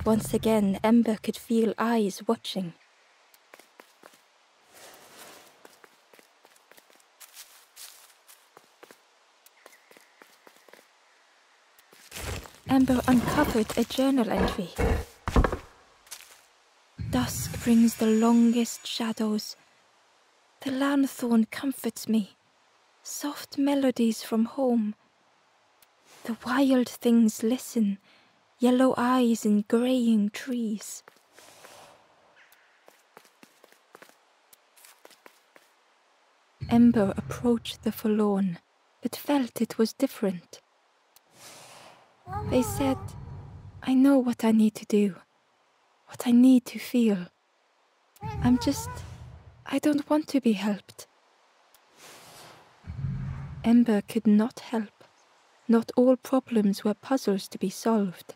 Once again, Ember could feel eyes watching. Ember uncovered a journal entry. Dusk brings the longest shadows. The lanthorn comforts me. Soft melodies from home. The wild things listen, yellow eyes in greying trees. Ember approached the forlorn, but felt it was different. They said, I know what I need to do, what I need to feel. I don't want to be helped. Ember could not help. Not all problems were puzzles to be solved.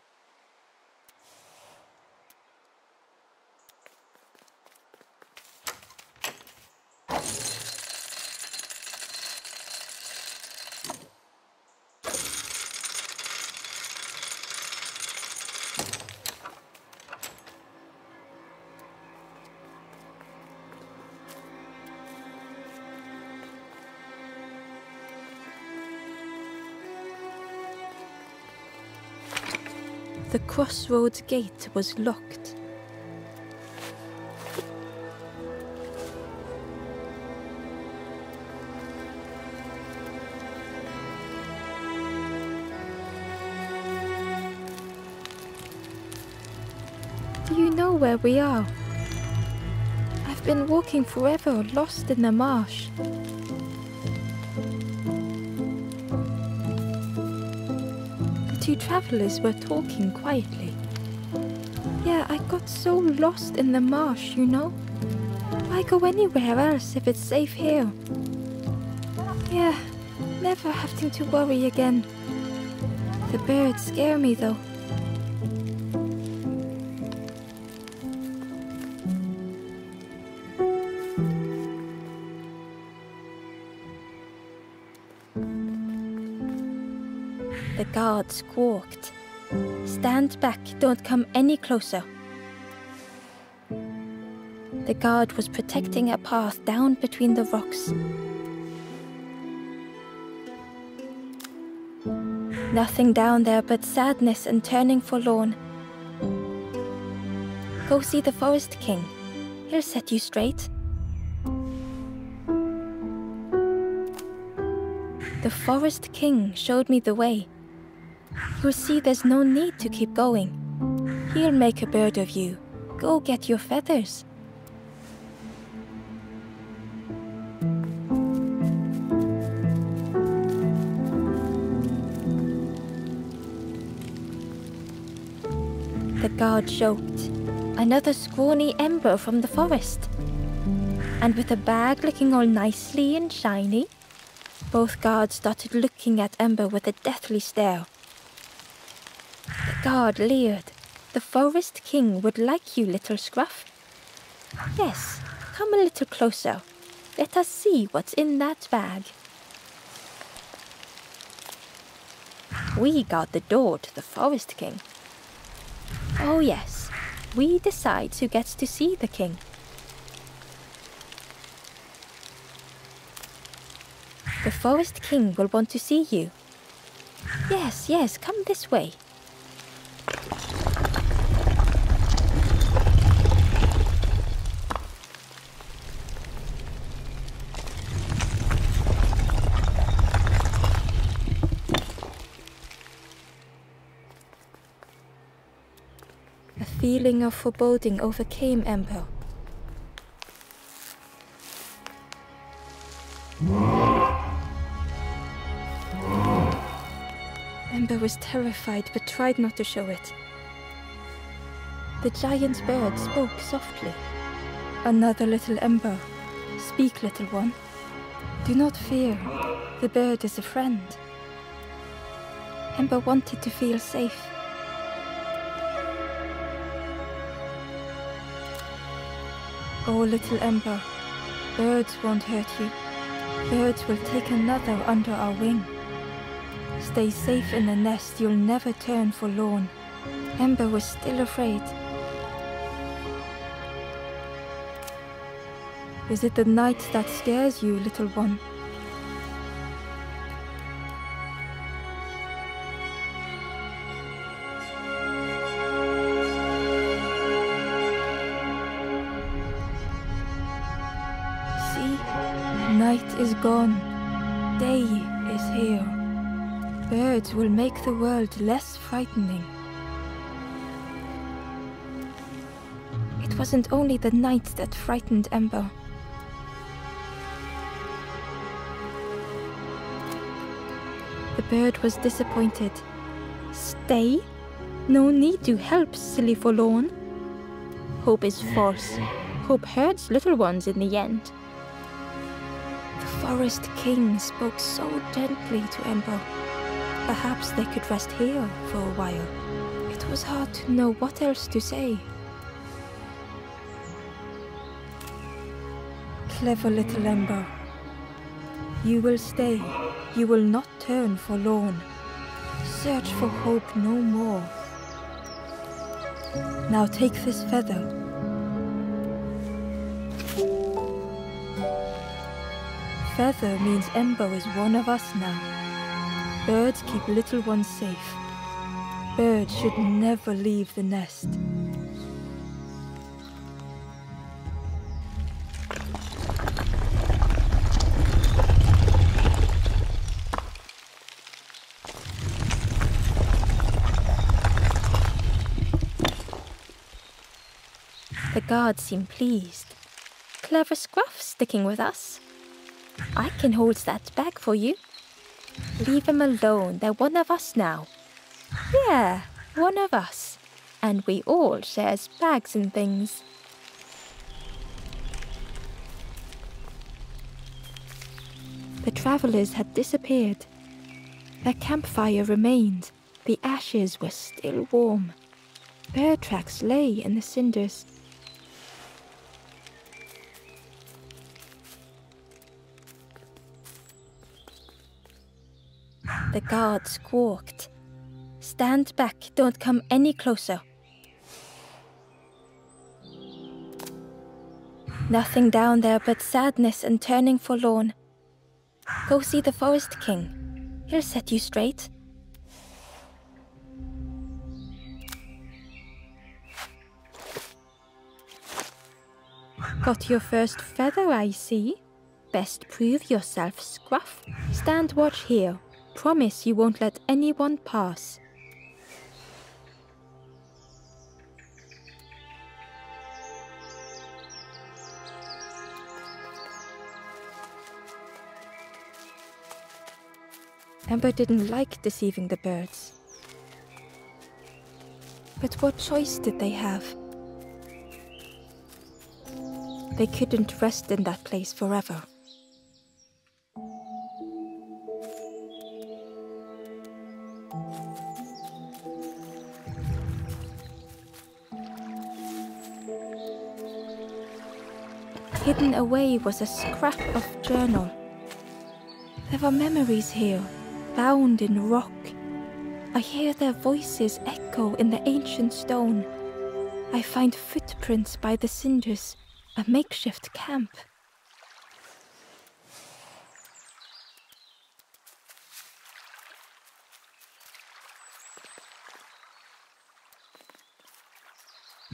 The crossroads gate was locked. Do you know where we are? I've been walking forever, lost in the marsh. Two travelers were talking quietly. Yeah, I got so lost in the marsh, you know. Why go anywhere else if it's safe here? Yeah, never having to worry again. The birds scare me though. The guard squawked. Stand back, don't come any closer. The guard was protecting a path down between the rocks. Nothing down there but sadness and turning forlorn. Go see the Forest King. He'll set you straight. The Forest King showed me the way. You'll see there's no need to keep going. He'll make a bird of you. Go get your feathers. The guard joked. Another scrawny Ember from the forest. And with a bag looking all nicely and shiny, both guards started looking at Ember with a deathly stare. The guard leered. The Forest King would like you, little scruff. Yes, come a little closer. Let us see what's in that bag. We guard the door to the Forest King. Oh yes, we decide who gets to see the king. The Forest King will want to see you. Yes, come this way. A feeling of foreboding overcame Ember. Ember was terrified but tried not to show it. The giant bird spoke softly. Another little Ember. Speak, little one. Do not fear. The bird is a friend. Ember wanted to feel safe. Oh, little Ember, birds won't hurt you. Birds will take another under our wing. Stay safe in the nest, you'll never turn forlorn. Ember was still afraid. Is it the night that scares you, little one? See, night is gone. Day is here. Birds will make the world less frightening. It wasn't only the night that frightened Ember. The bird was disappointed. Stay? No need to help, silly forlorn. Hope is false. Hope hurts little ones in the end. The Forest King spoke so gently to Ember. Perhaps they could rest here for a while. It was hard to know what else to say. Clever little Ember. You will stay. You will not turn forlorn. Search for hope no more. Now take this feather. Feather means Ember is one of us now. Birds keep little ones safe. Birds should never leave the nest. The guards seem pleased. Clever Scruff sticking with us. I can hold that bag for you. Leave them alone, they're one of us now. Yeah, one of us. And we all shares bags and things. The travelers had disappeared. Their campfire remained. The ashes were still warm. Bird tracks lay in the cinders. The guard squawked. Stand back, don't come any closer. Nothing down there but sadness and turning forlorn. Go see the Forest King. He'll set you straight. Got your first feather, I see. Best prove yourself, Scruff. Stand watch here. Promise you won't let anyone pass. Ember didn't like deceiving the birds. But what choice did they have? They couldn't rest in that place forever. Hidden away was a scrap of journal. There were memories here, bound in rock. I hear their voices echo in the ancient stone. I find footprints by the cinders, a makeshift camp.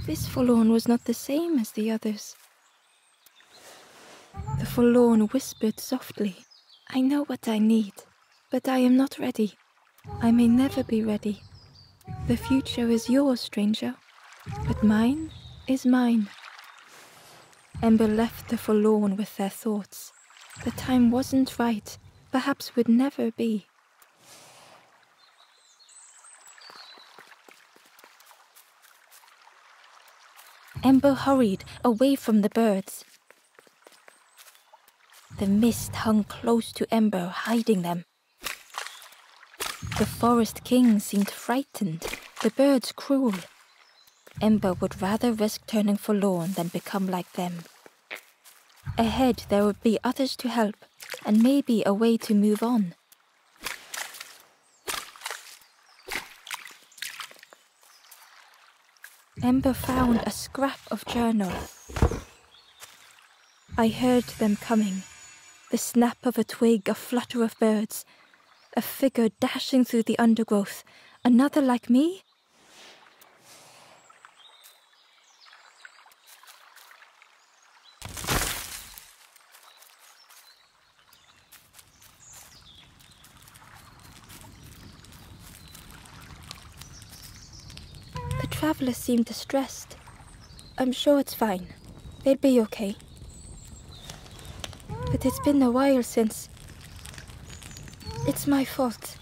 This forlorn was not the same as the others. The forlorn whispered softly, I know what I need, but I am not ready. I may never be ready. The future is yours, stranger, but mine is mine. Ember left the forlorn with their thoughts. The time wasn't right, perhaps would never be. Ember hurried away from the birds. The mist hung close to Ember, hiding them. The Forest King seemed frightened, the birds cruel. Ember would rather risk turning forlorn than become like them. Ahead there would be others to help, and maybe a way to move on. Ember found a scrap of journal. I heard them coming. The snap of a twig, a flutter of birds. A figure dashing through the undergrowth. Another like me? The travelers seem distressed. I'm sure it's fine. They'll be okay. But it's been a while since... It's my fault.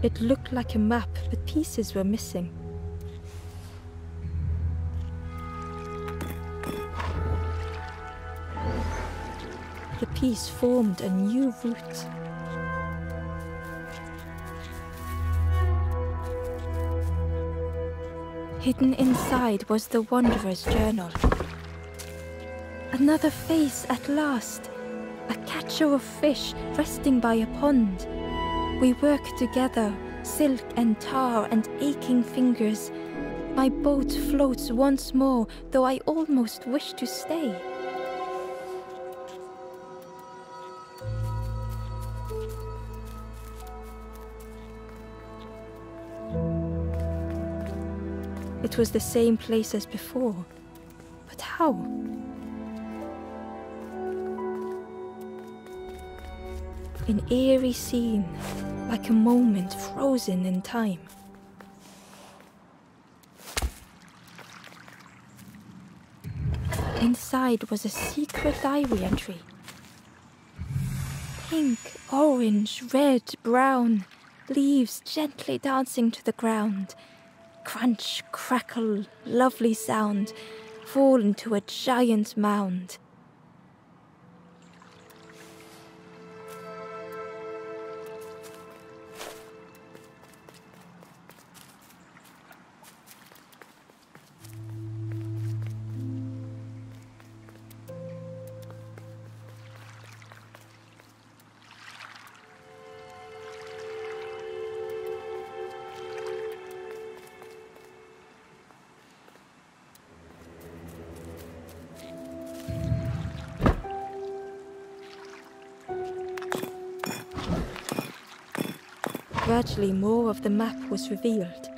It looked like a map, but pieces were missing. The piece formed a new route. Hidden inside was the Wanderer's journal. Another face at last. A catcher of fish resting by a pond. We work together, silk and tar and aching fingers. My boat floats once more, though I almost wish to stay. It was the same place as before, but how? An eerie scene, like a moment frozen in time. Inside was a secret diary entry. Pink, orange, red, brown, leaves gently dancing to the ground. Crunch, crackle, lovely sound, fall into a giant mound. Gradually, more of the map was revealed.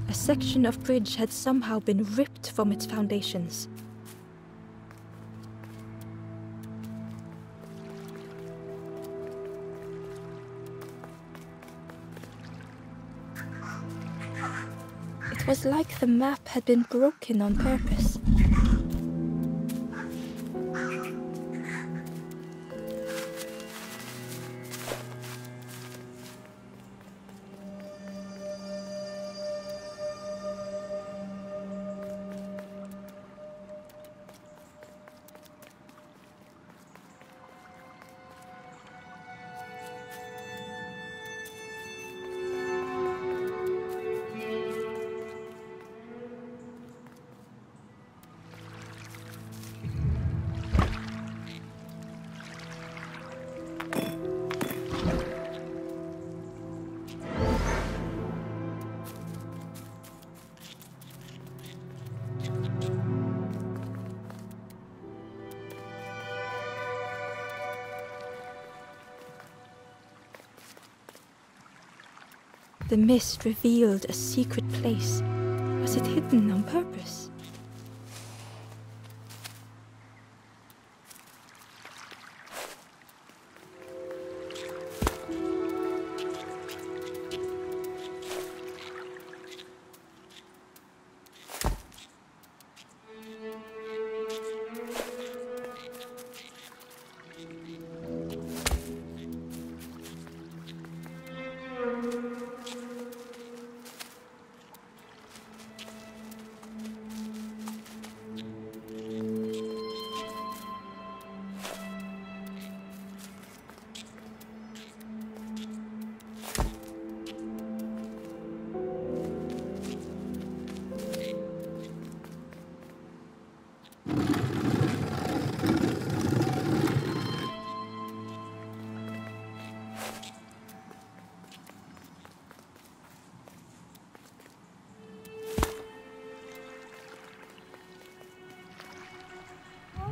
A section of bridge had somehow been ripped from its foundations. It was like the map had been broken on purpose. The mist revealed a secret place. Was it hidden on purpose?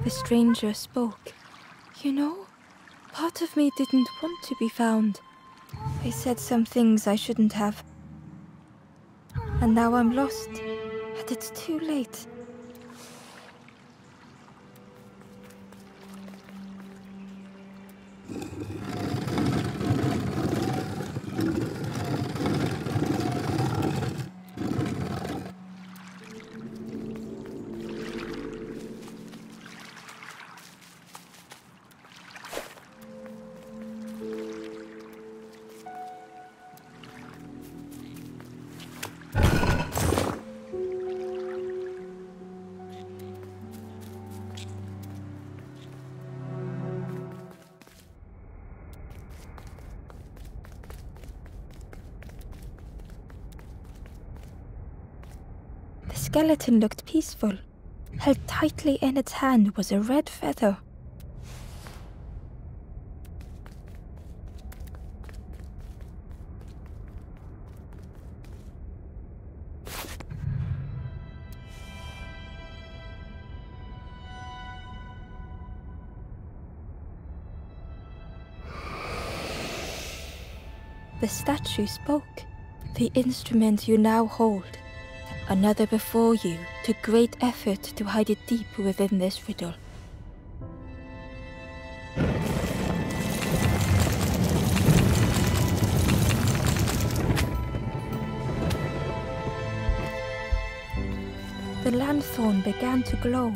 The stranger spoke. You know, part of me didn't want to be found. I said some things I shouldn't have. And now I'm lost, and it's too late. The skeleton looked peaceful. Held tightly in its hand was a red feather. The statue spoke. The instrument you now hold. Another before you took great effort to hide it deep within this riddle. The lanthorn began to glow.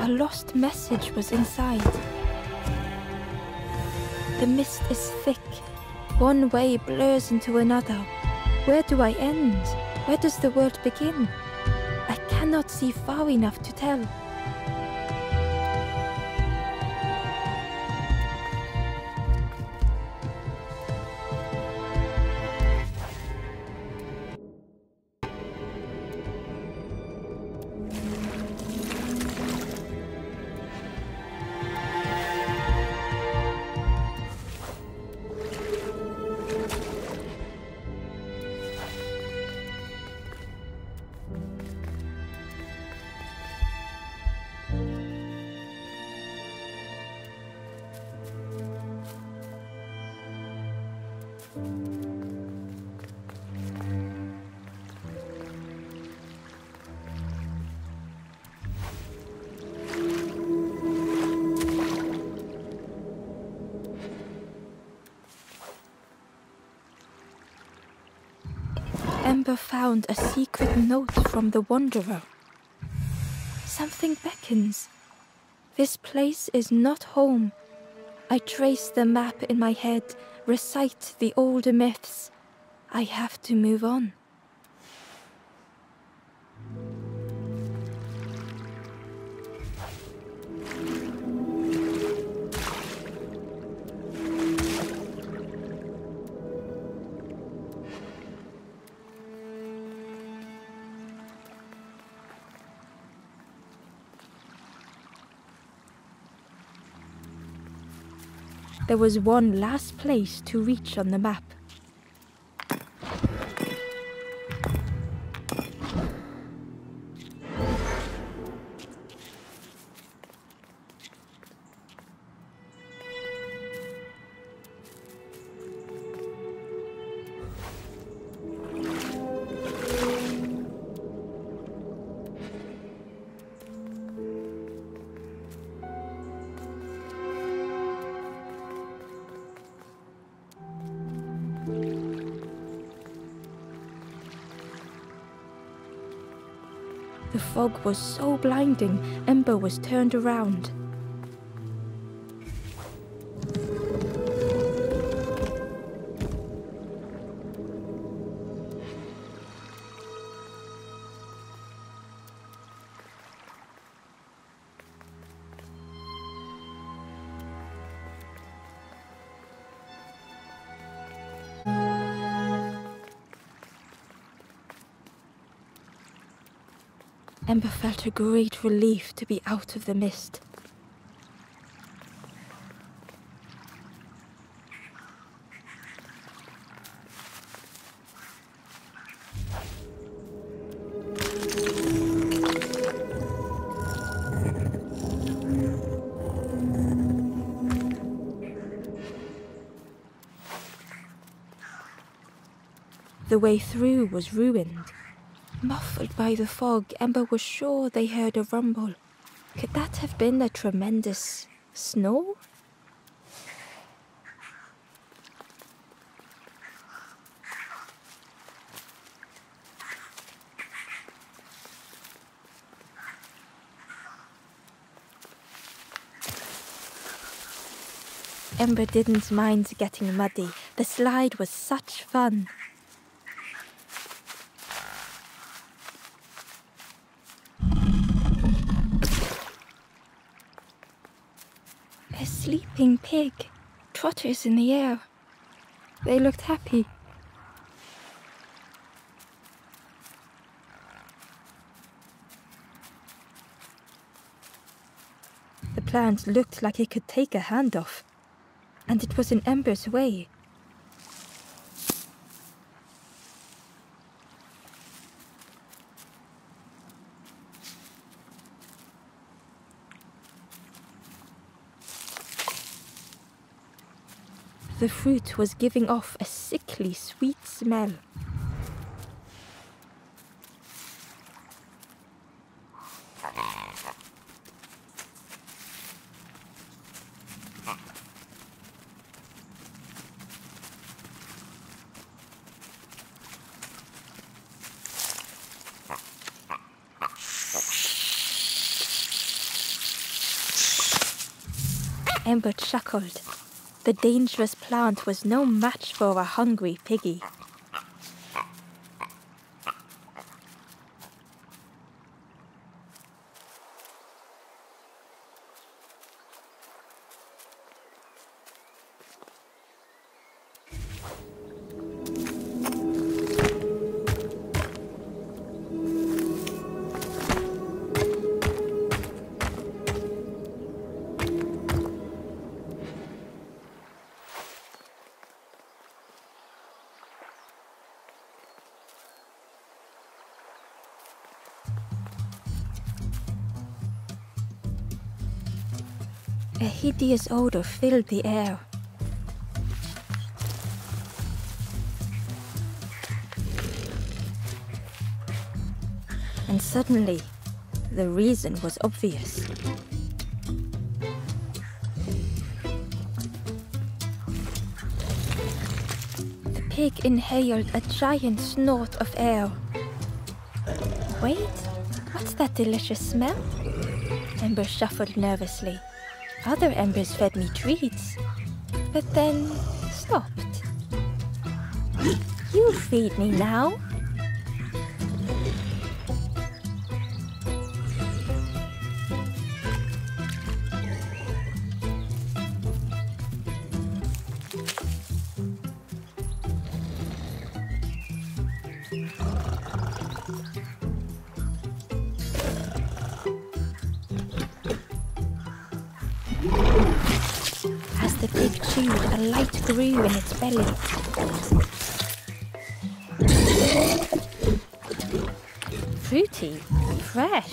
A lost message was inside. The mist is thick. One way blurs into another. Where do I end? Where does the world begin? I cannot see far enough to tell. Ember found a secret note from the Wanderer. Something beckons. This place is not home. I trace the map in my head, recite the older myths. I have to move on. There was one last place to reach on the map. The fog was so blinding, Ember was turned around. Ember felt a great relief to be out of the mist. The way through was ruined. Muffled by the fog, Ember was sure they heard a rumble. Could that have been a tremendous snow? Ember didn't mind getting muddy. The slide was such fun. A sleeping pig trotters in the air. They looked happy. The plant looked like it could take a hand off. And it was in Ember's way. The fruit was giving off a sickly sweet smell. Ember chuckled. The dangerous plant was no match for a hungry piggy. A hideous odor filled the air. And suddenly, the reason was obvious. The pig inhaled a giant snort of air. Wait, what's that delicious smell? Ember shuffled nervously. Other embers fed me treats, but then stopped. You feed me now. The pig chewed, a light grew in its belly. Fruity, fresh,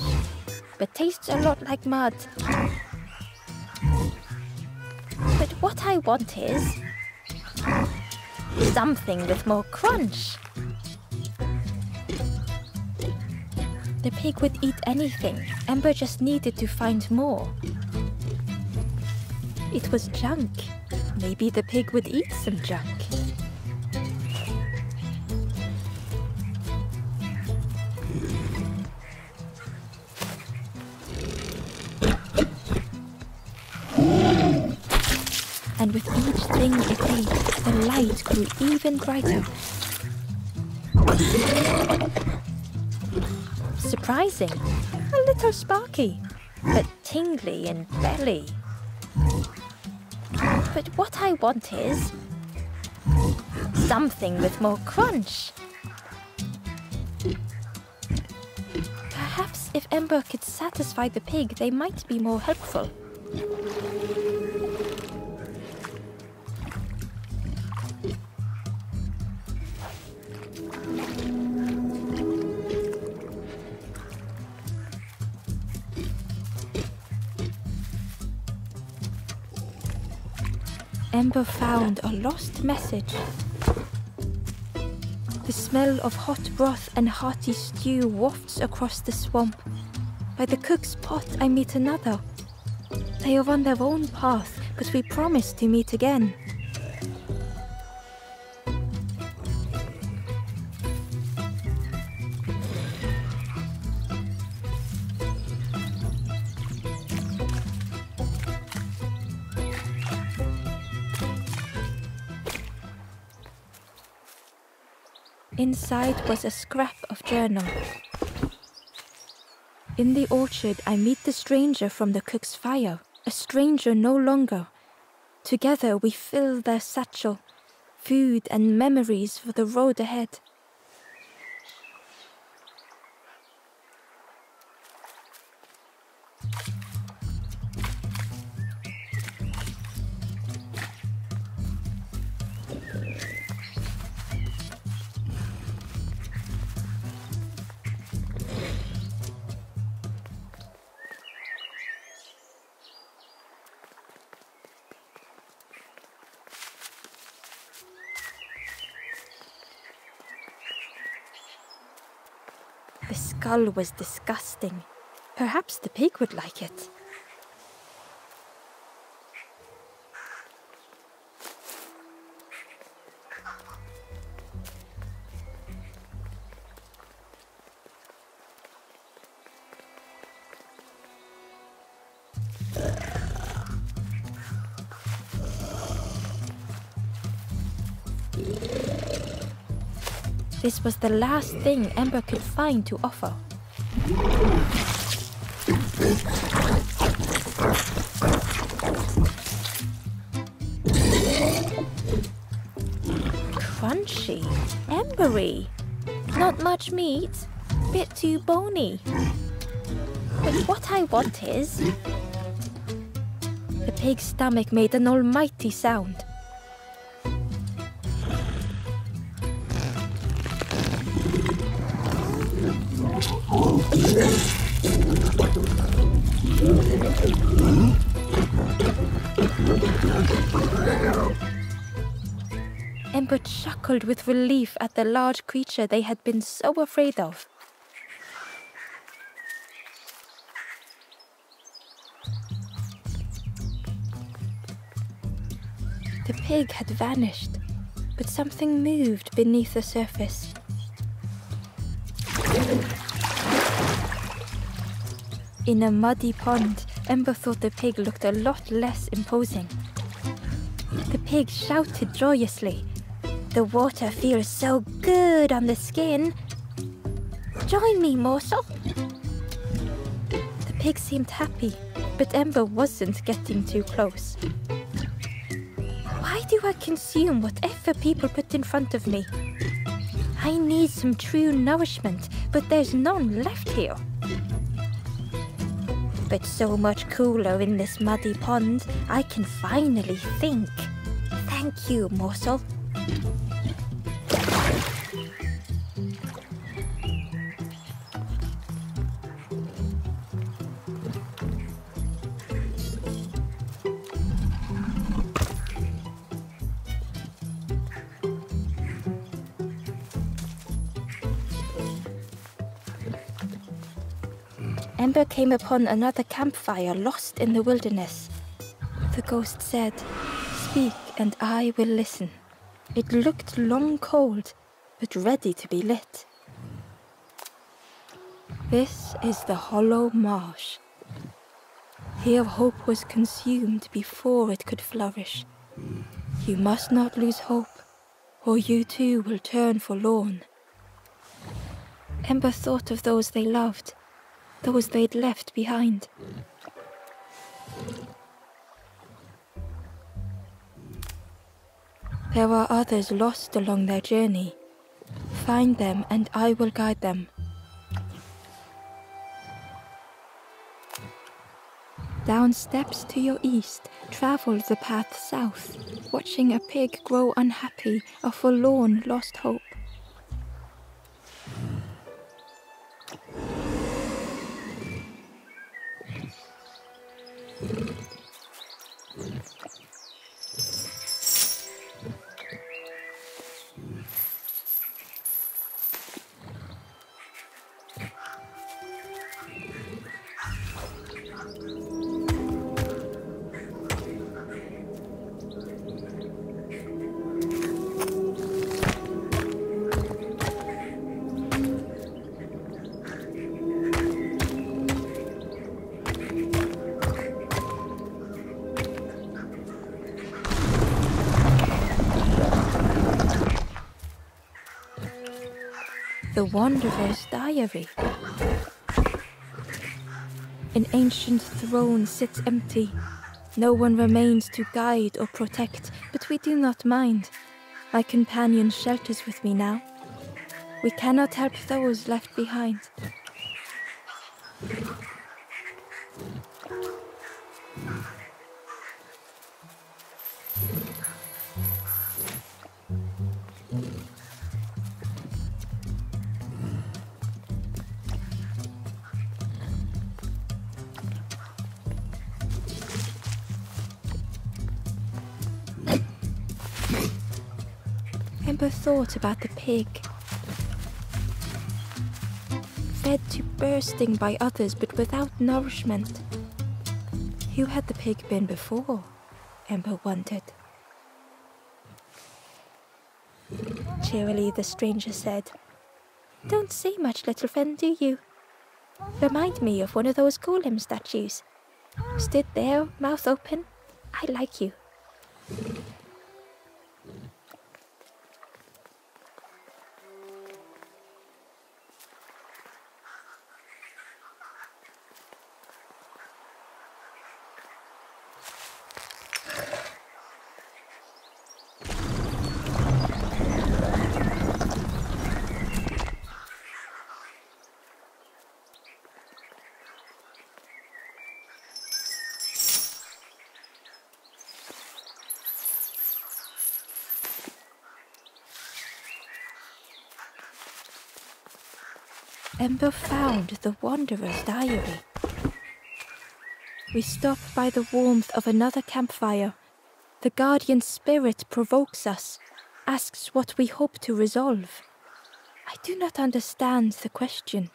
but tastes a lot like mud. But what I want is something with more crunch. The pig would eat anything. Ember just needed to find more. It was junk. Maybe the pig would eat some junk. And with each thing it ate, the light grew even brighter. Surprising. A little sparky, but tingly in belly. But what I want is something with more crunch. Perhaps if Ember could satisfy the pig, they might be more helpful. Ember found a lost message. The smell of hot broth and hearty stew wafts across the swamp. By the cook's pot I meet another. They are on their own path, but we promise to meet again. Inside was a scrap of journal. In the orchard, I meet the stranger from the cook's fire, a stranger no longer. Together we fill their satchel, food and memories for the road ahead. The skull was disgusting. Perhaps the pig would like it. This was the last thing Ember could find to offer. Crunchy, embery, not much meat, bit too bony. But what I want is... The pig's stomach made an almighty sound. Ember chuckled with relief at the large creature they had been so afraid of. The pig had vanished, but something moved beneath the surface. In a muddy pond, Ember thought the pig looked a lot less imposing. The pig shouted joyously. The water feels so good on the skin. Join me, morsel. The pig seemed happy, but Ember wasn't getting too close. Why do I consume whatever people put in front of me? I need some true nourishment, but there's none left here. But so much cooler in this muddy pond, I can finally think. Thank you, morsel. Ember came upon another campfire lost in the wilderness. The ghost said, "Speak and I will listen." It looked long cold, but ready to be lit. This is the hollow marsh. Here hope was consumed before it could flourish. You must not lose hope, or you too will turn forlorn. Ember thought of those they loved, those they'd left behind. There are others lost along their journey. Find them and I will guide them. Down steps to your east, travel the path south, watching a pig grow unhappy, a forlorn lost hope. the Wanderer's Diary. An ancient throne sits empty. No one remains to guide or protect, but we do not mind. My companion shelters with me now. We cannot help those left behind. Ember thought about the pig. Fed to bursting by others, but without nourishment. Who had the pig been before? Ember wondered. Cheerily, the stranger said, "Don't say much, little friend, do you? Remind me of one of those golem statues. Stood there, mouth open. I like you." Ember found the Wanderer's Diary. We stop by the warmth of another campfire. The guardian spirit provokes us, asks what we hope to resolve. I do not understand the question.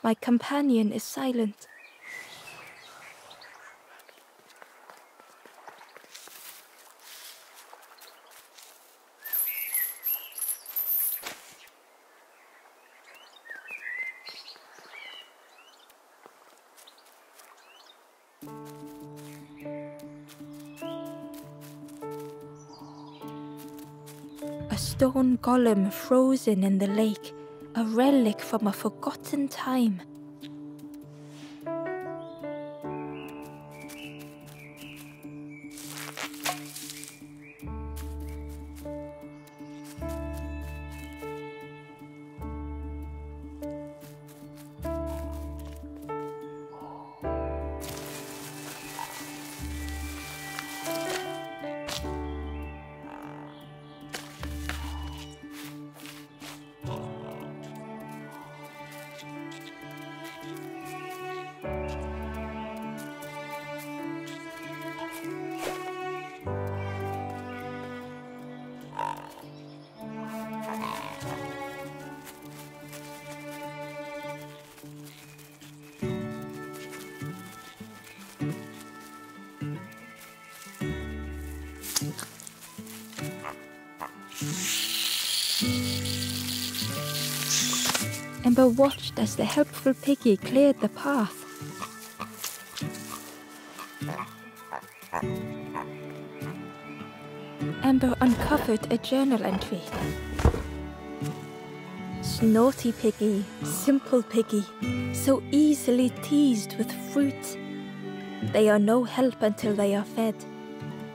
My companion is silent. A stone golem frozen in the lake, a relic from a forgotten time. Ember watched as the helpful piggy cleared the path. Ember uncovered a journal entry. Naughty piggy, simple piggy, so easily teased with fruit. They are no help until they are fed.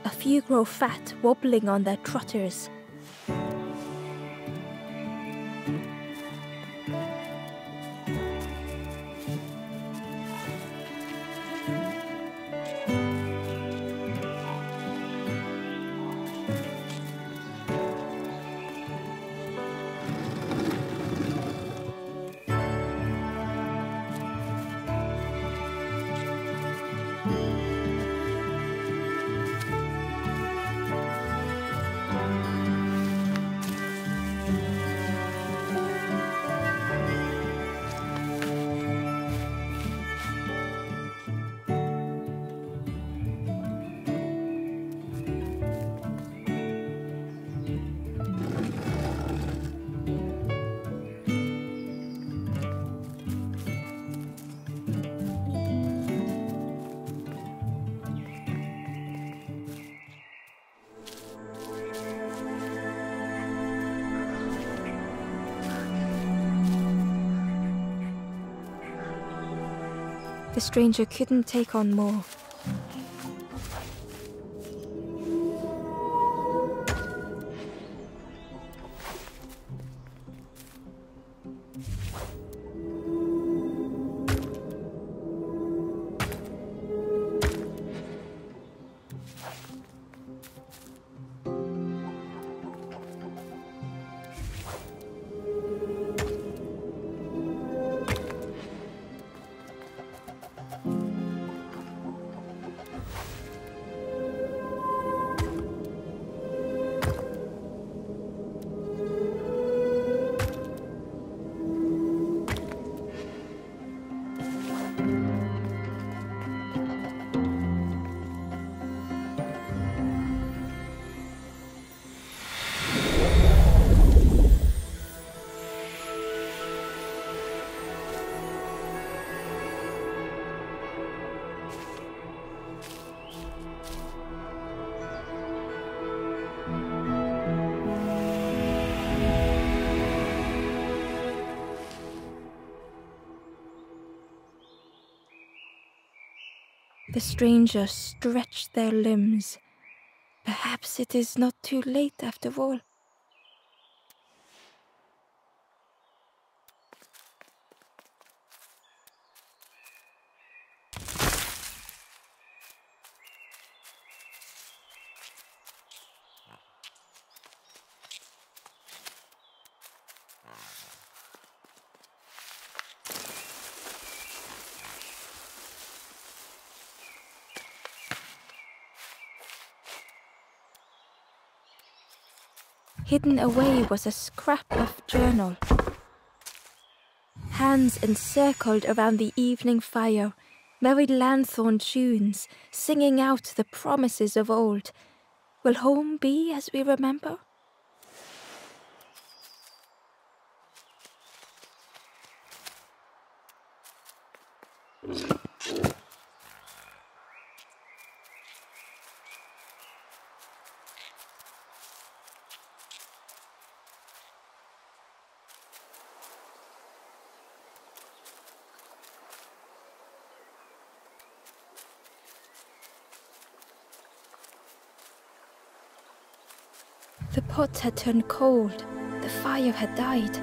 A few grow fat, wobbling on their trotters. The stranger couldn't take on more. The stranger stretched their limbs. Perhaps it is not too late after all. Hidden away was a scrap of journal. Hands encircled around the evening fire, merry lanthorn tunes, singing out the promises of old. Will home be as we remember? The pot had turned cold. The fire had died.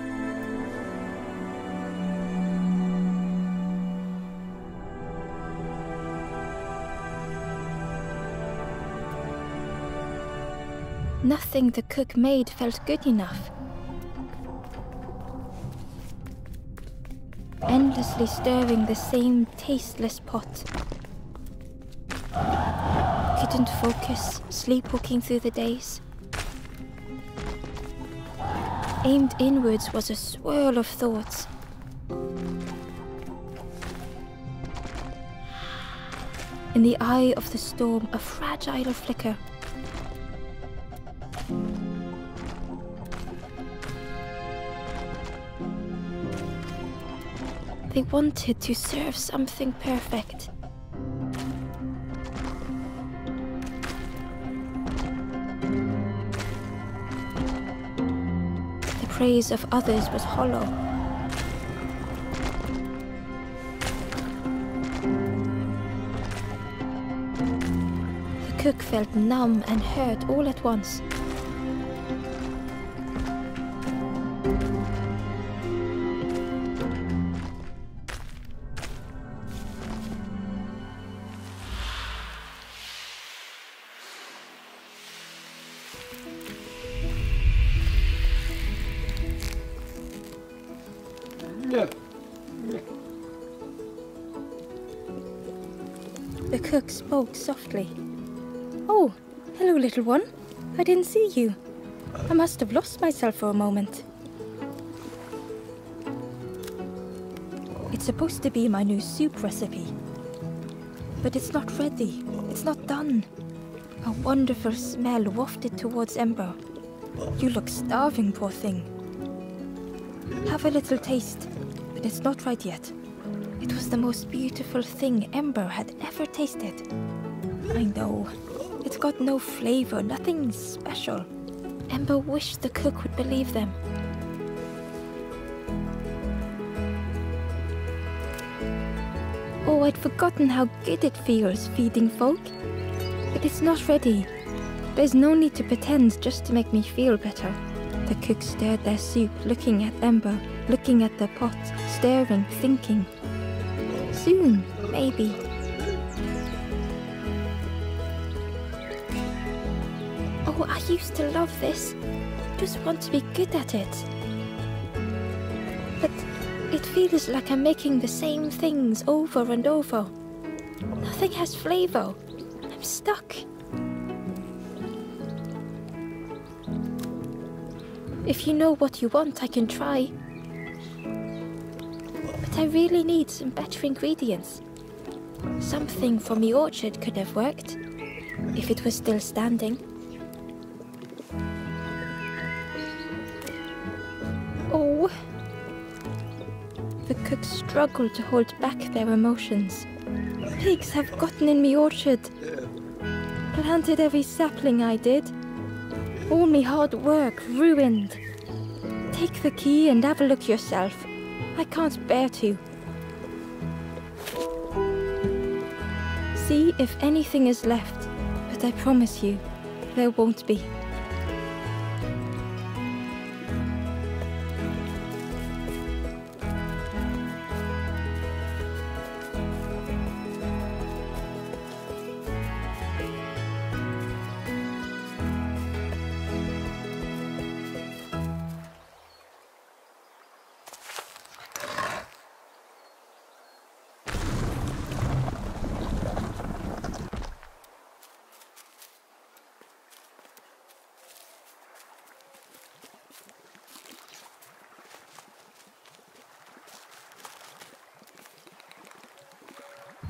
Nothing the cook made felt good enough. Endlessly stirring the same tasteless pot. Couldn't focus, sleepwalking through the days. Aimed inwards was a swirl of thoughts. In the eye of the storm, a fragile flicker. They wanted to serve something perfect. The praise of others was hollow. The cook felt numb and hurt all at once. The cook spoke softly. "Oh, hello, little one. I didn't see you. I must have lost myself for a moment." It's supposed to be my new soup recipe. But it's not ready. It's not done. A wonderful smell wafted towards Ember. "You look starving, poor thing. Have a little taste, but it's not right yet." It was the most beautiful thing Ember had ever tasted. I know. It's got no flavor, nothing special. Ember wished the cook would believe them. Oh, I'd forgotten how good it feels feeding folk. But it's not ready. There's no need to pretend just to make me feel better. The cook stirred their soup, looking at Ember, looking at the pot, staring, thinking. Soon, maybe. Oh, I used to love this. Just want to be good at it. But it feels like I'm making the same things over and over. Nothing has flavor. I'm stuck. If you know what you want, I can try. But I really need some better ingredients. Something from the orchard could have worked, if it was still standing. Oh. The cooks struggled to hold back their emotions. Pigs have gotten in me orchard. Planted every sapling I did. All me hard work ruined. Take the key and have a look yourself. I can't bear to. See if anything is left, but I promise you, there won't be.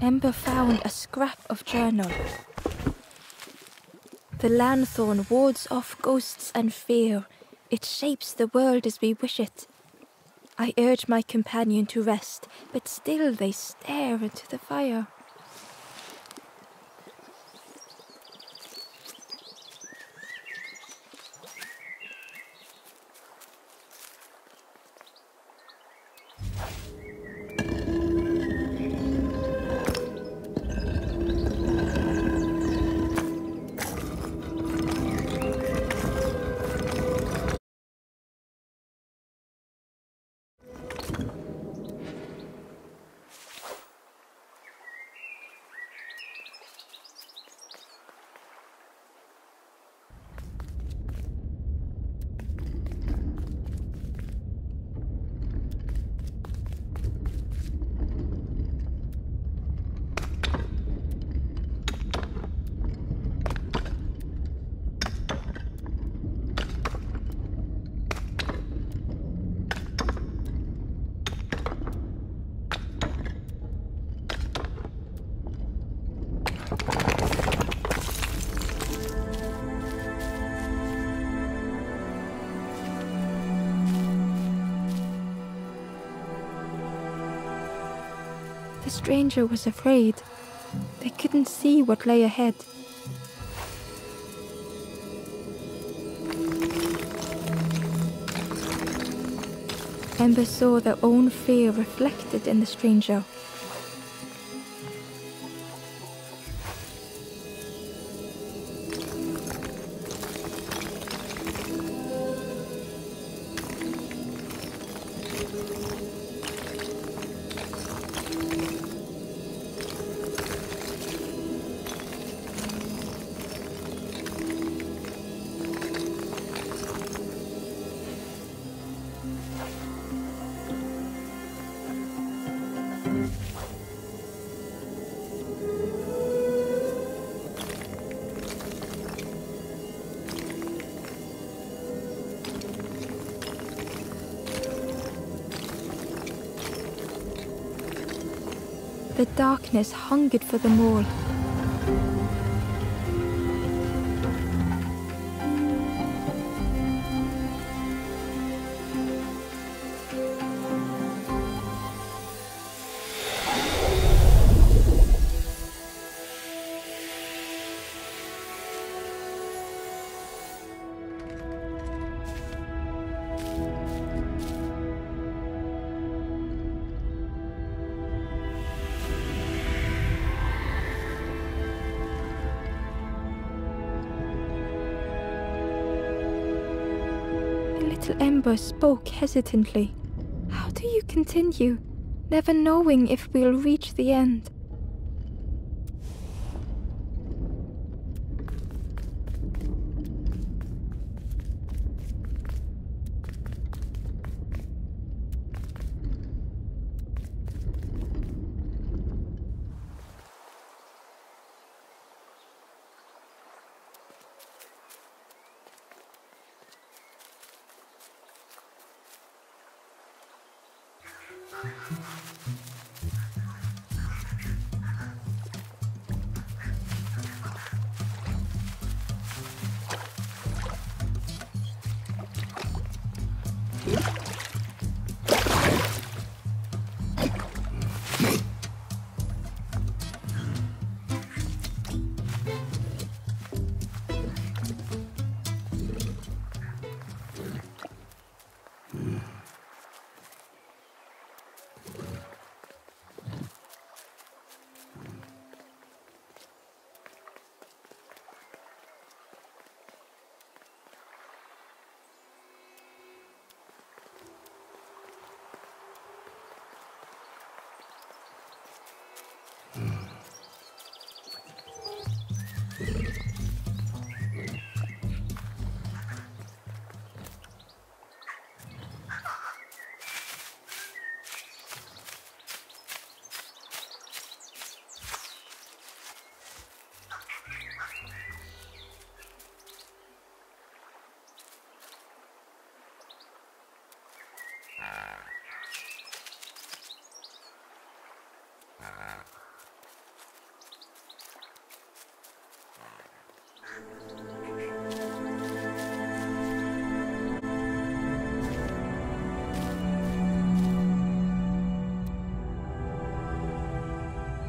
Ember found a scrap of journal. The lanthorn wards off ghosts and fear. It shapes the world as we wish it. I urge my companion to rest, but still they stare into the fire. The stranger was afraid. They couldn't see what lay ahead. Ember saw their own fear reflected in the stranger. The darkness hungered for them all. little ember spoke hesitantly. How do you continue, never knowing if we'll reach the end?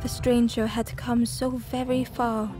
The stranger had come so very far.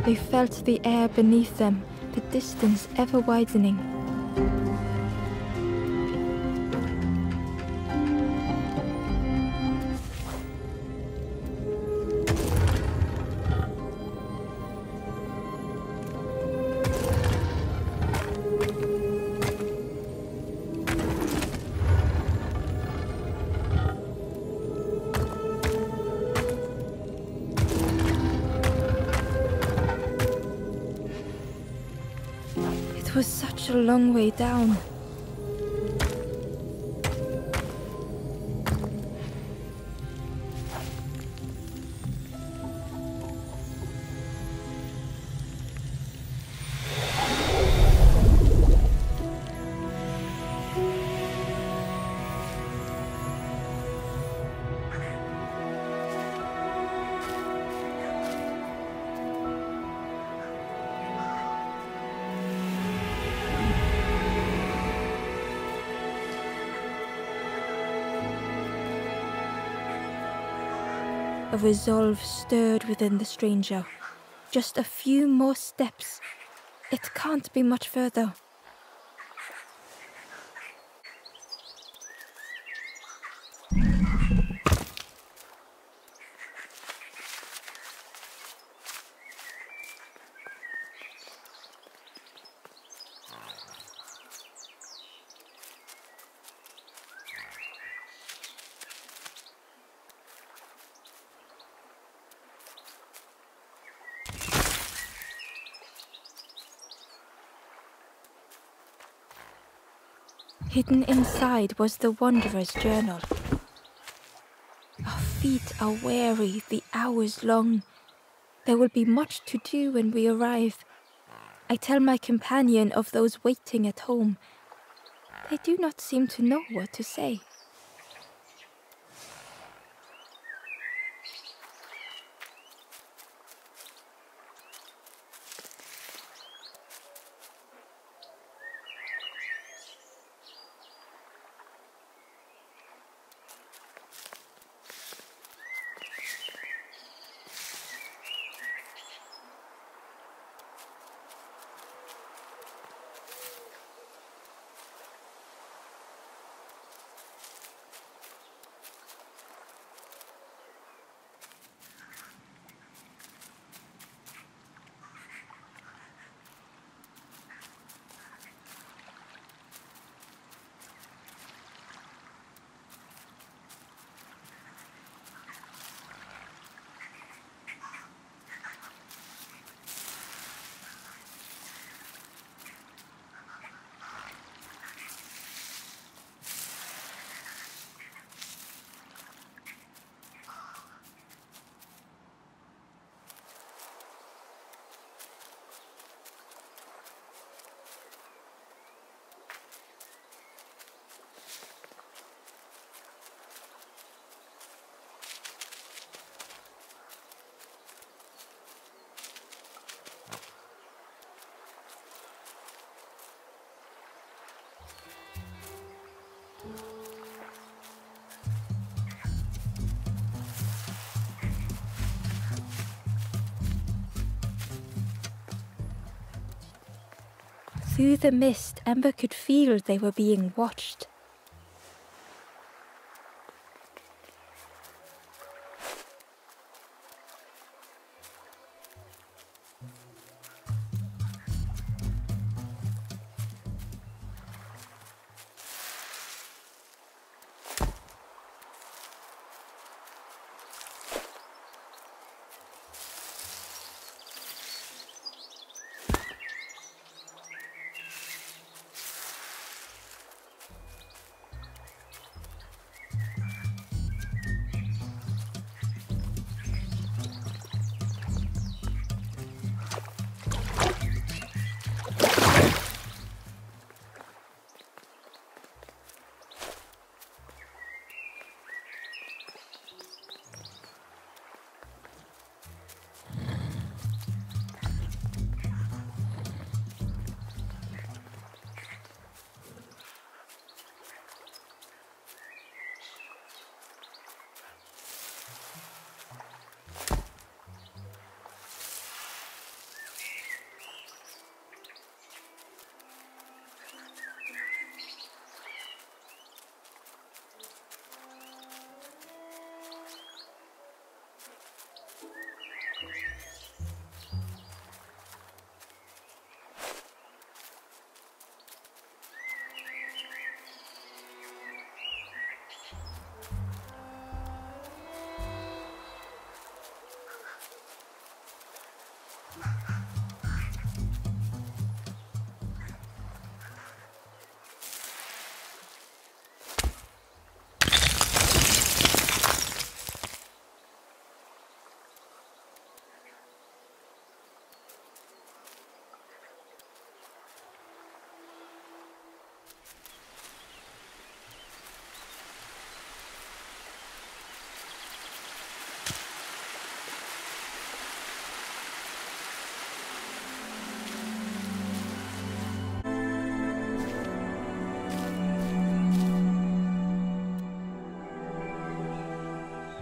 They felt the air beneath them, the distance ever widening. It was such a long way down. A resolve stirred within the stranger. Just a few more steps. It can't be much further. Hidden inside was the Wanderer's journal. feet are weary the hours long. There will be much to do when we arrive. I tell my companion of those waiting at home. They do not seem to know what to say. Through the mist, Ember could feel they were being watched.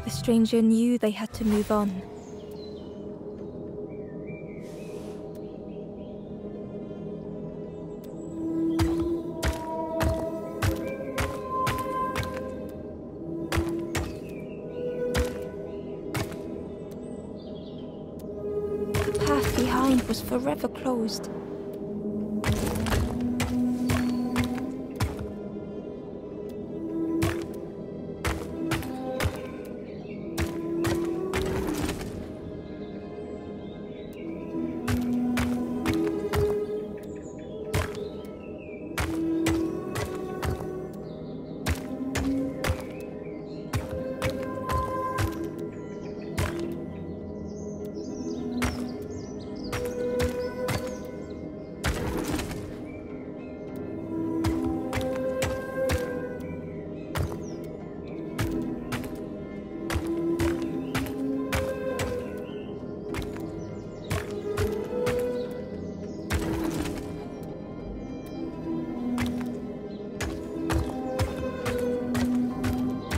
The stranger knew they had to move on. The path behind was forever closed.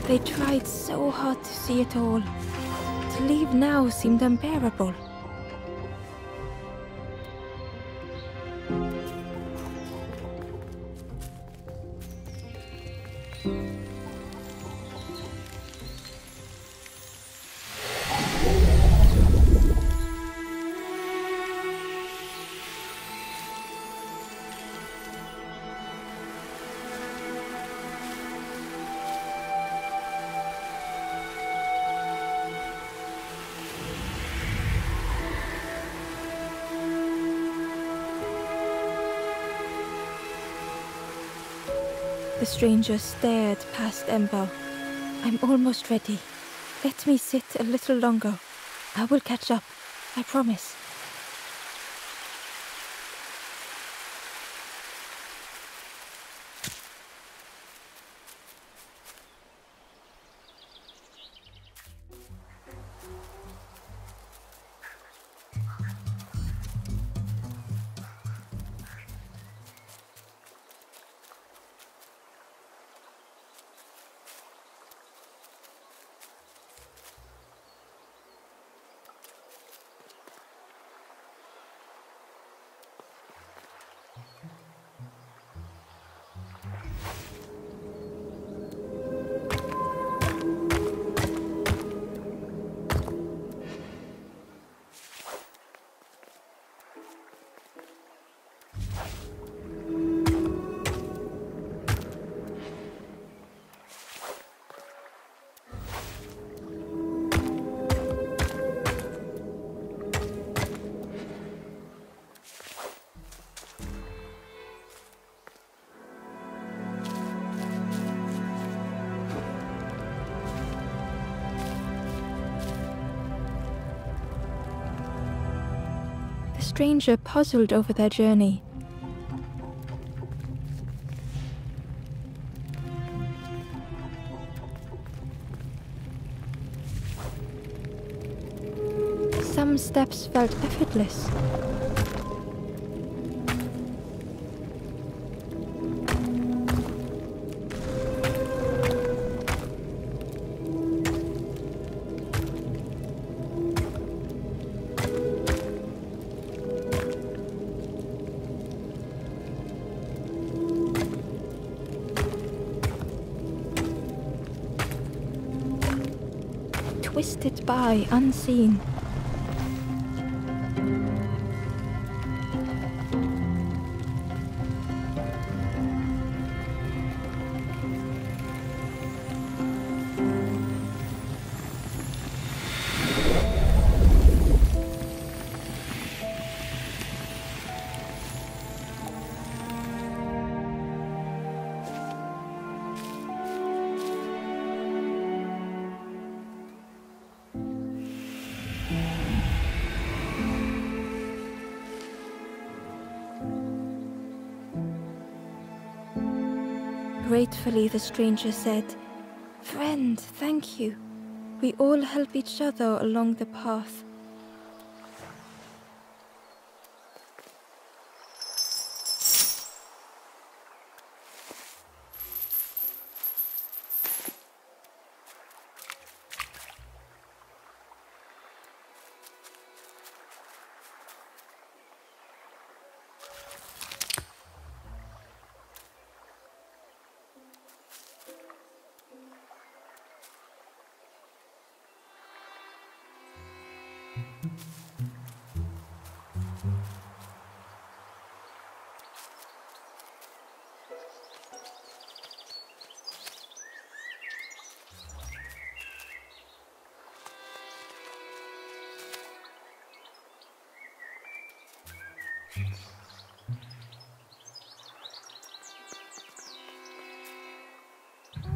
They tried so hard to see it all. To leave now seemed unbearable. The stranger stared past Ember. I'm almost ready. Let me sit a little longer. I will catch up, I promise. The stranger puzzled over their journey. Some steps felt effortless. Twisted by unseen. Gratefully, the stranger said, "Friend, thank you. We all help each other along the path."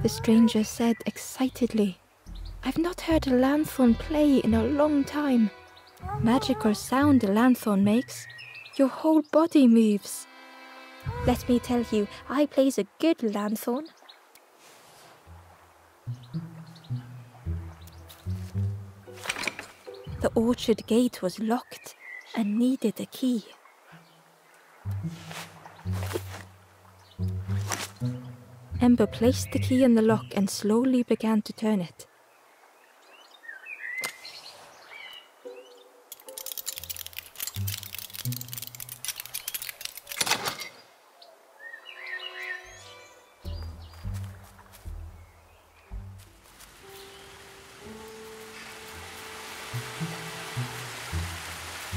The stranger said excitedly, "I've not heard a lanthorn play in a long time. Magical sound a lanthorn makes. Your whole body moves. Let me tell you, I plays a good lanthorn." The orchard gate was locked and needed a key. Ember placed the key in the lock and slowly began to turn it.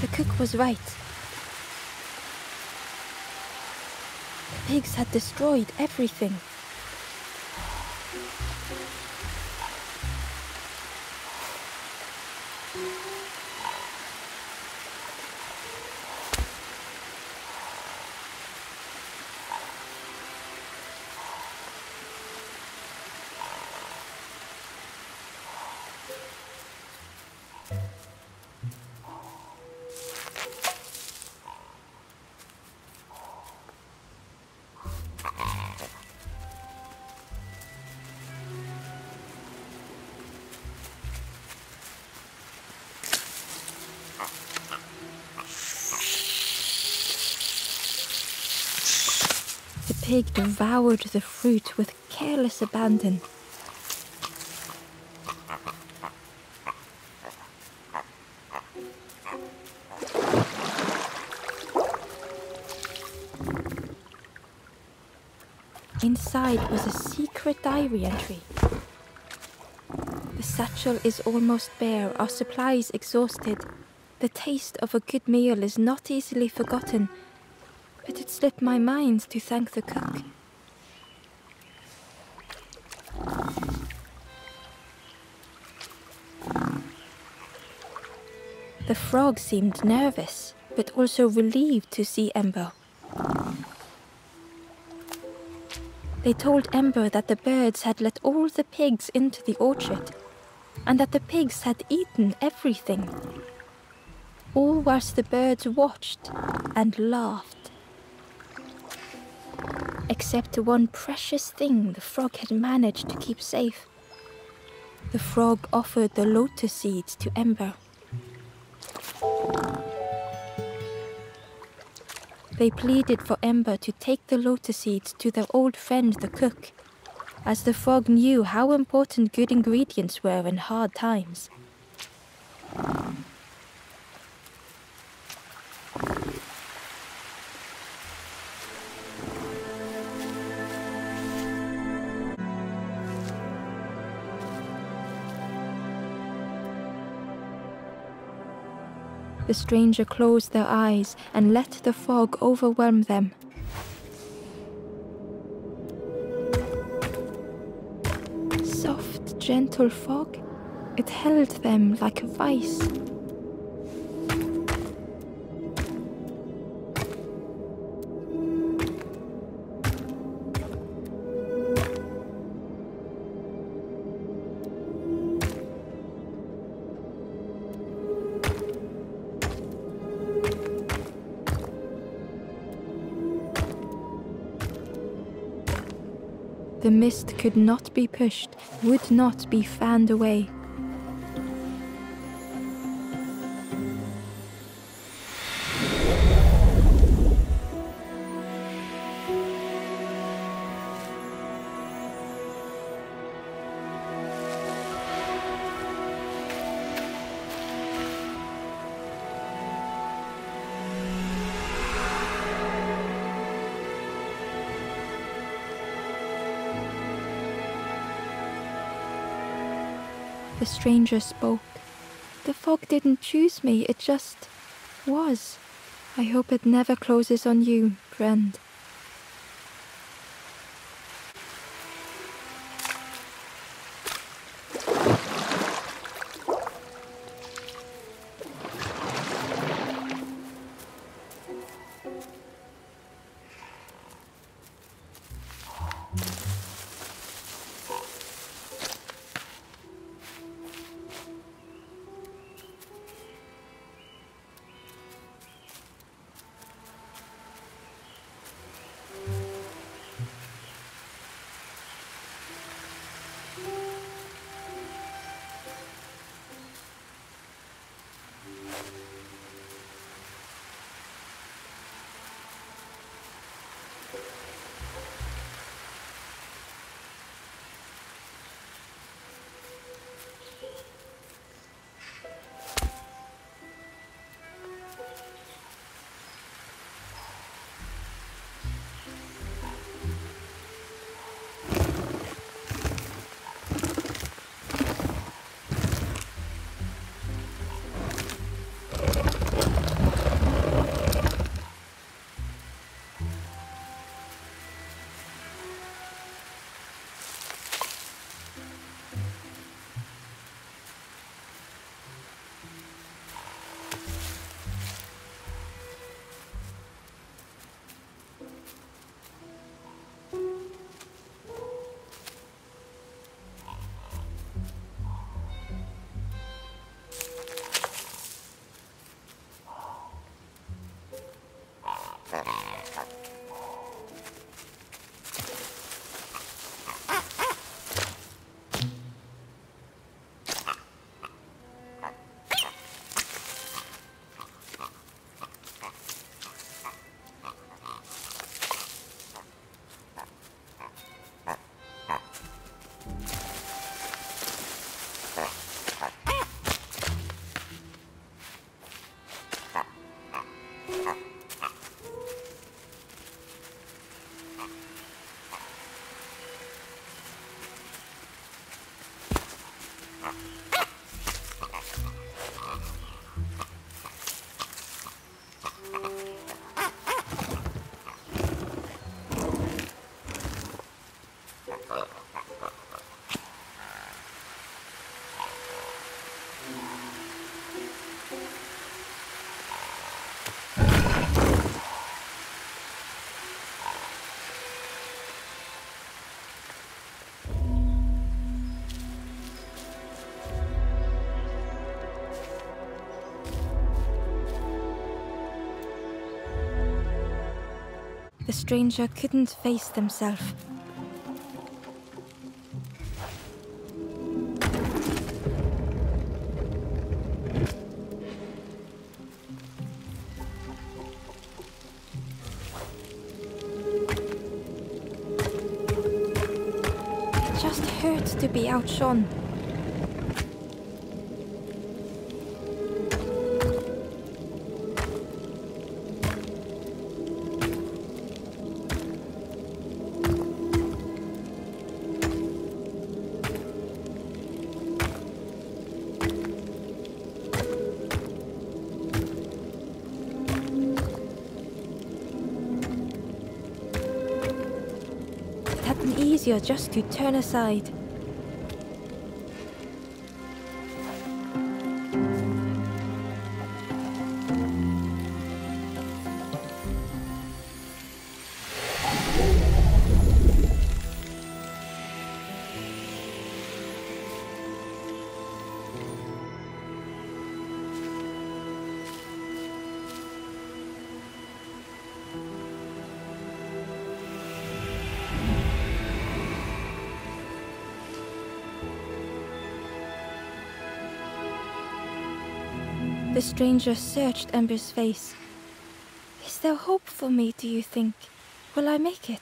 The cook was right. The pigs had destroyed everything. The pig devoured the fruit with careless abandon. Inside was a secret diary entry. The satchel is almost bare, our supplies exhausted. The taste of a good meal is not easily forgotten, but it slipped my mind to thank the cook. The frog seemed nervous, but also relieved to see Ember. They told Ember that the birds had let all the pigs into the orchard, and that the pigs had eaten everything. All whilst the birds watched and laughed. Except one precious thing the frog had managed to keep safe. The frog offered the lotus seeds to Ember. They pleaded for Ember to take the lotus seeds to their old friend the cook, as the frog knew how important good ingredients were in hard times. The stranger closed their eyes and let the fog overwhelm them. Soft, gentle fog, it held them like a vice. The mist could not be pushed, would not be fanned away. The stranger spoke. The fog didn't choose me, it just was. I hope it never closes on you, friend. The stranger couldn't face themselves. It just hurt to be outshone. Easier just to turn aside. The stranger searched Ember's face. Is there hope for me, do you think? Will I make it?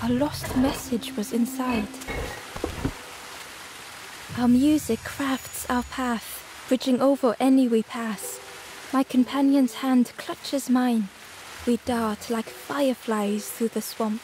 A lost message was inside. Our music crafts our path, bridging over any we pass. My companion's hand clutches mine. We dart like fireflies through the swamp.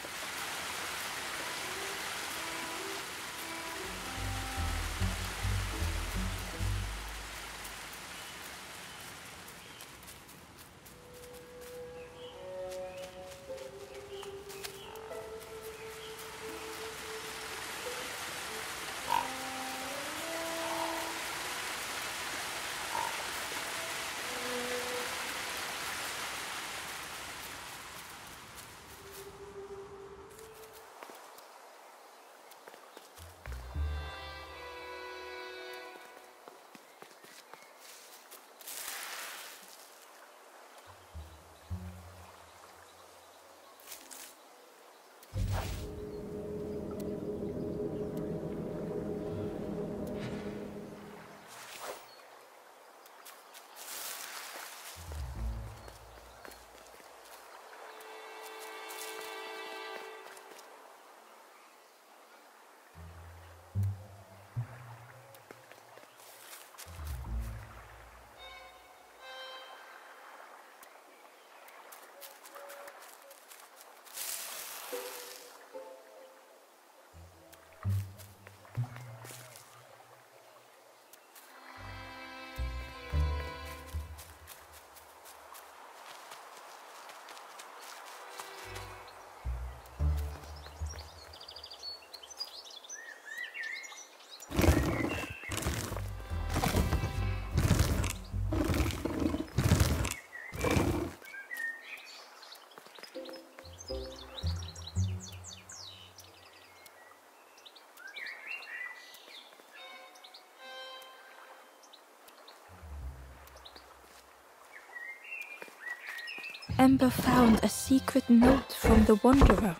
Ember found a secret note from the Wanderer.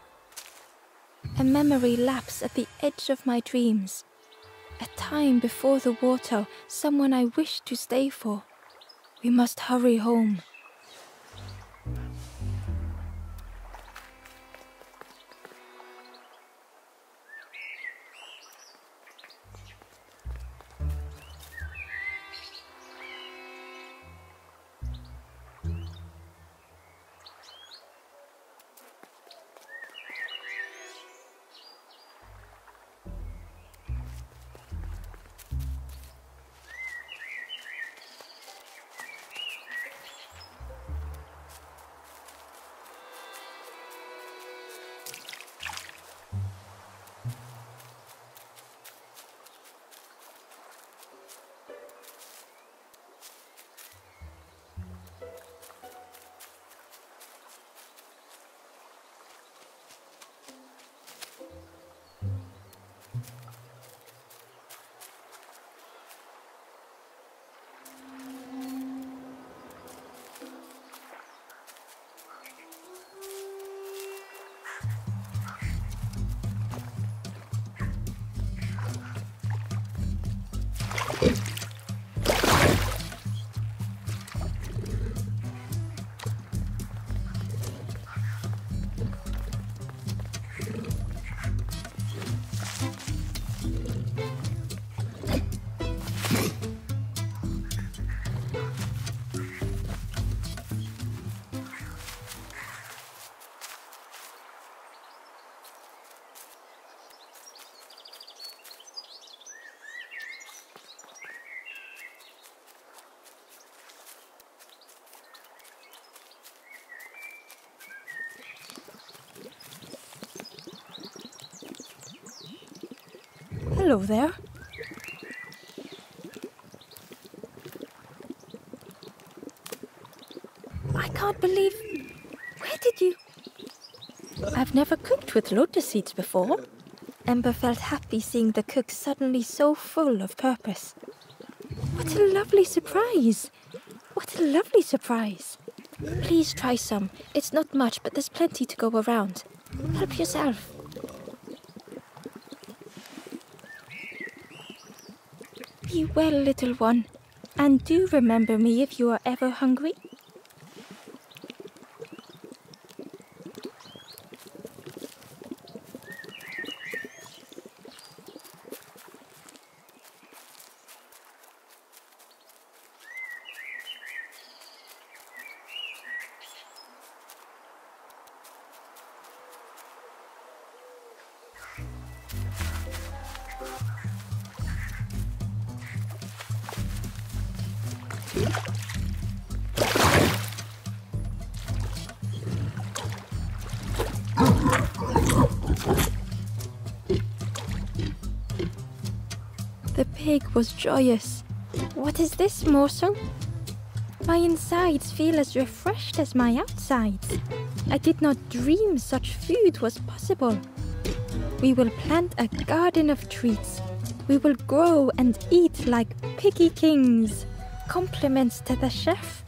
A memory lapse at the edge of my dreams. A time before the water, someone I wished to stay for. We must hurry home. Hello there. I can't believe... Where did you... I've never cooked with lotus seeds before. Ember felt happy seeing the cook suddenly so full of purpose. What a lovely surprise! What a lovely surprise! Please try some. It's not much, but there's plenty to go around. Help yourself. Be well, little one, and do remember me if you are ever hungry. The pig was joyous. What is this morsel? My insides feel as refreshed as my outsides. I did not dream such food was possible. We will plant a garden of treats. We will grow and eat like piggy kings. Compliments to the chef.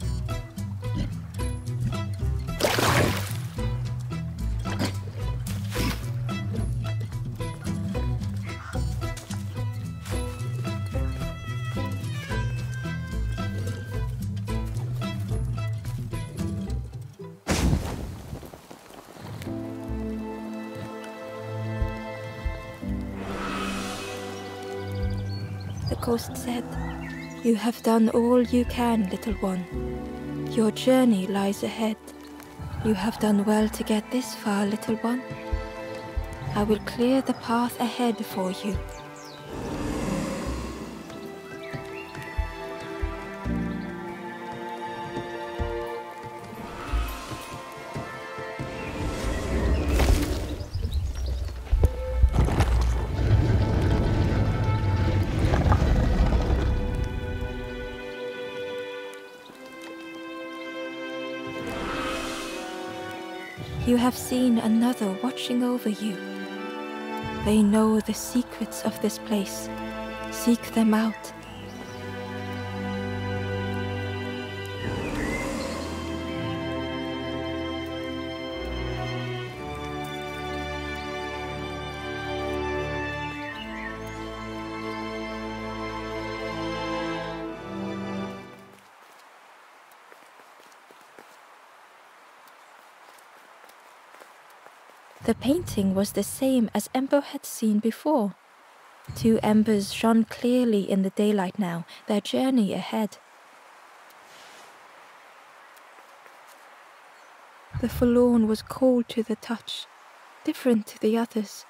The ghost said, "You have done all you can, little one. Your journey lies ahead. You have done well to get this far, little one. I will clear the path ahead for you." You have seen another watching over you. They know the secrets of this place. Seek them out. The painting was the same as Ember had seen before. 2 embers shone clearly in the daylight now, their journey ahead. The forlorn was cold to the touch, different to the others.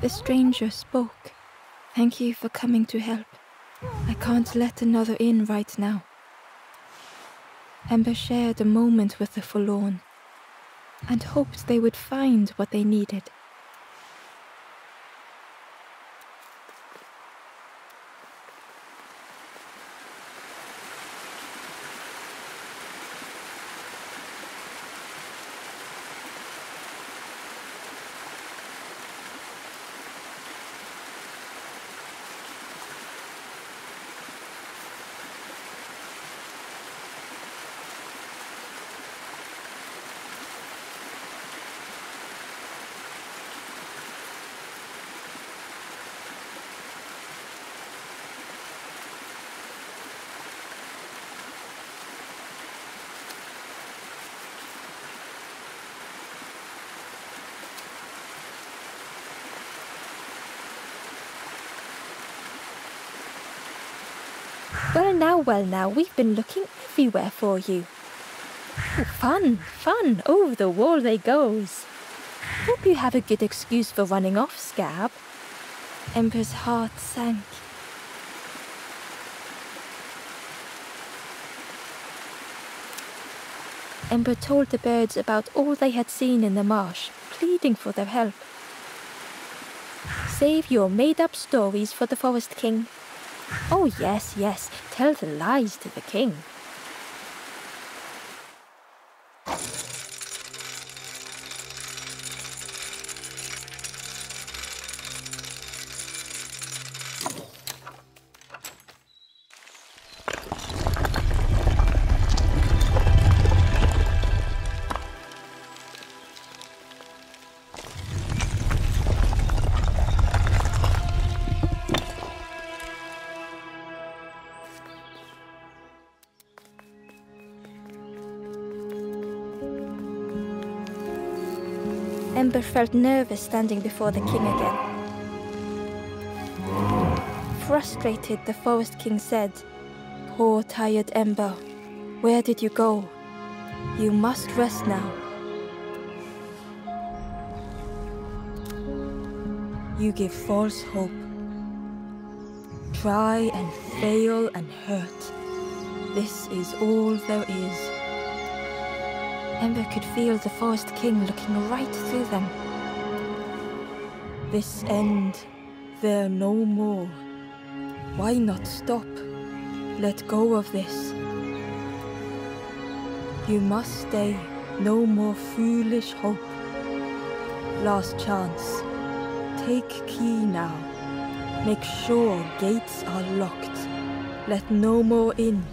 The stranger spoke. "Thank you for coming to help. I can't let another in right now." Ember shared a moment with the forlorn and hoped they would find what they needed. Well now, we've been looking everywhere for you. Oh, fun, over the wall they goes. Hope you have a good excuse for running off, Scab. Ember's heart sank. Ember told the birds about all they had seen in the marsh, pleading for their help. Save your made-up stories for the Forest King. Oh yes, tell the lies to the king. Ember felt nervous standing before the king again. Frustrated, the Forest King said, "Poor tired Ember, where did you go? You must rest now. You give false hope. Try and fail and hurt. This is all there is." Ember could feel the Forest King looking right through them. This end, there no more. Why not stop? Let go of this. You must stay, no more foolish hope. Last chance. Take key now. Make sure gates are locked. Let no more in,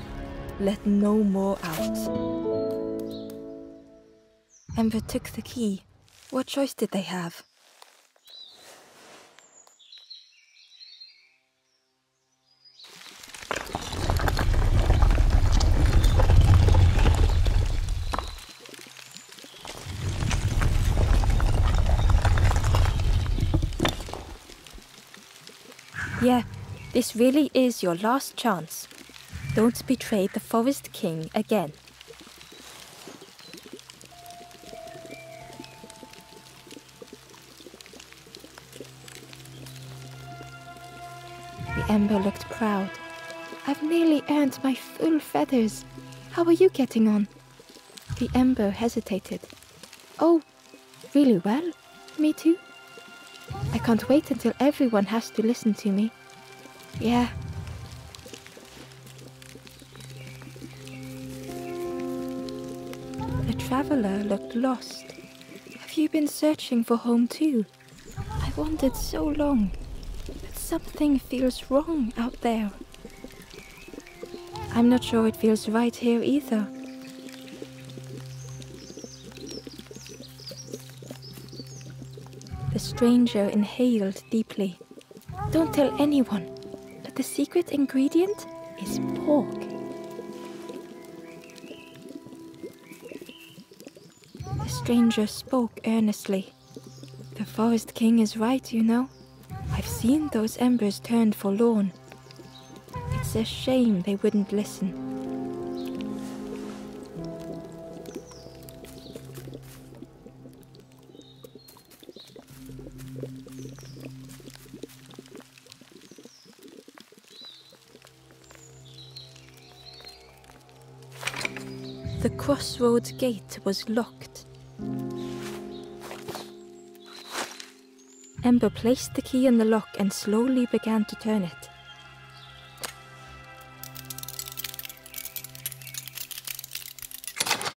let no more out. Ember took the key. What choice did they have? Yeah, this really is your last chance. Don't betray the Forest King again. The Ember looked proud. "I've nearly earned my full feathers. How are you getting on?" The Ember hesitated. "Oh, really well. Me too. I can't wait until everyone has to listen to me. Yeah." The traveler looked lost. "Have you been searching for home too? I wandered so long. Something feels wrong out there. I'm not sure it feels right here either." The stranger inhaled deeply. "Don't tell anyone, but the secret ingredient is pork." The stranger spoke earnestly. The Forest King is right, you know. I've seen those embers turned forlorn. It's a shame they wouldn't listen. The crossroads gate was locked. Ember placed the key in the lock and slowly began to turn it.